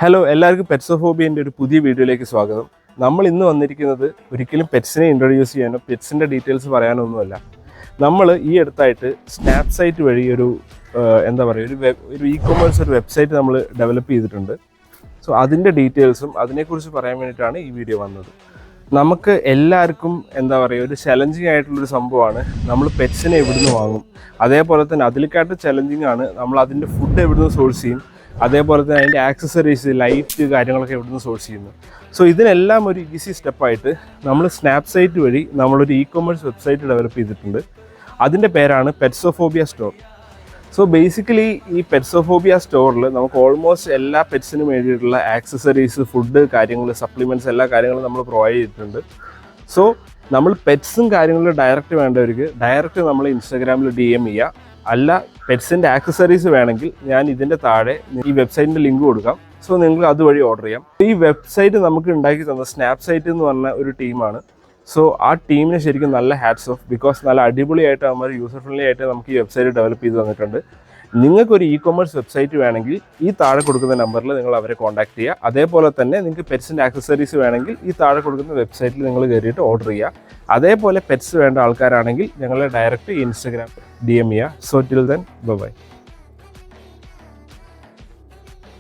Hello, എല്ലാവർക്കും പെറ്റ്സോഫോബിയൻ്റെ ഒരു പുതിയ വീഡിയോയിലേക്ക് സ്വാഗതം. നമ്മൾ ഇന്ന് വന്നിരിക്കുന്നത് ഒരിക്കലും പെറ്റ്സിനെ ഇൻട്രൊഡ്യൂസ് ചെയ്യാനോ പെറ്റ്സിൻ്റെ ഡീറ്റെയിൽസ് പറയാനോ ഒന്നുമല്ല. നമ്മൾ ഈ അടുത്തായിട്ട് സ്നാപ്സൈറ്റ് വഴി ഒരു ഒരു ഇ കൊമേഴ്സ് ഒരു വെബ്സൈറ്റ് നമ്മൾ ഡെവലപ്പ് ചെയ്തിട്ടുണ്ട്. സോ അതിൻ്റെ ഡീറ്റെയിൽസും അതിനെക്കുറിച്ച് പറയാൻ വേണ്ടിയിട്ടാണ് ഈ വീഡിയോ വന്നത്. നമുക്ക് എല്ലാവർക്കും ഒരു ചലഞ്ചിങ് ആയിട്ടുള്ളൊരു സംഭവമാണ് നമ്മൾ പെറ്റ്സിനെ എവിടുന്ന് വാങ്ങും. അതേപോലെ തന്നെ അതിലേക്കായിട്ട് ചലഞ്ചിങ് ആണ് നമ്മൾ അതിൻ്റെ ഫുഡ് എവിടുന്ന് സോഴ്സ് ചെയ്യും, അതേപോലെ തന്നെ അതിൻ്റെ ആക്സസറീസ്, ലൈറ്റ് കാര്യങ്ങളൊക്കെ എവിടുന്ന് സോഴ്സ് ചെയ്യുന്നു. സോ ഇതിനെല്ലാം ഒരു ഈസി സ്റ്റെപ്പായിട്ട് നമ്മൾ സ്നാപ്സൈറ്റ് വഴി നമ്മളൊരു ഇ കൊമേഴ്സ് വെബ്സൈറ്റ് ഡെവലപ്പ് ചെയ്തിട്ടുണ്ട്. അതിൻ്റെ പേരാണ് പെറ്റ്സോഫോബിയ സ്റ്റോർ. സോ ബേസിക്കലി ഈ പെറ്റ്സോഫോബിയ സ്റ്റോറിൽ നമുക്ക് ഓൾമോസ്റ്റ് എല്ലാ പെറ്റ്സിനും വേണ്ടിയിട്ടുള്ള ആക്സസറീസ്, ഫുഡ് കാര്യങ്ങൾ, സപ്ലിമെൻറ്റ്സ് എല്ലാ കാര്യങ്ങളും നമ്മൾ പ്രൊവൈഡ് ചെയ്തിട്ടുണ്ട്. സോ നമ്മൾ പെറ്റ്സും കാര്യങ്ങളും ഡയറക്റ്റ് വേണ്ടവർക്ക് ഡയറക്റ്റ് നമ്മൾ ഇൻസ്റ്റാഗ്രാമിൽ DM ചെയ്യുക. അല്ല, പെറ്റ്സിൻ്റെ ആക്സസറീസ് വേണമെങ്കിൽ ഞാൻ ഇതിൻ്റെ താഴെ ഈ വെബ്സൈറ്റിൻ്റെ ലിങ്ക് കൊടുക്കാം. സോ നിങ്ങൾക്ക് അതുവഴി ഓർഡർ ചെയ്യാം. ഈ വെബ്സൈറ്റ് നമുക്ക് ഉണ്ടാക്കി തന്ന സ്നാപ്സൈറ്റ് എന്ന് പറഞ്ഞ ഒരു ടീമാണ്. സോ ആ ടീമിന് ശരിക്കും നല്ല ഹാറ്റ്സ് ഓഫ്. ബിക്കോസ് നല്ല അടിപൊളിയായിട്ട് അവർ യൂസർ ഫ്രണ്ട്ലി ആയിട്ട് നമുക്ക് ഈ വെബ്സൈറ്റ് ഡെവലപ്പ് ചെയ്ത് തന്നിട്ടുണ്ട്. നിങ്ങൾക്കൊരു ഇ കൊമേഴ്സ് വെബ്സൈറ്റ് വേണമെങ്കിൽ ഈ താഴെ കൊടുക്കുന്ന നമ്പറിൽ നിങ്ങൾ അവരെ കോൺടാക്ട് ചെയ്യുക. അതേപോലെ തന്നെ നിങ്ങൾക്ക് പെറ്റ്സിൻ്റെ ആക്സസറീസ് വേണമെങ്കിൽ ഈ താഴെ കൊടുക്കുന്ന വെബ്സൈറ്റിൽ നിങ്ങൾ കയറിയിട്ട് ഓർഡർ ചെയ്യുക. അതേപോലെ പെറ്റ്സ് വേണ്ട ആൾക്കാരാണെങ്കിൽ ഞങ്ങളെ ഡയറക്റ്റ് ഇൻസ്റ്റാഗ്രാം DM ചെയ്യുക. So till then bye.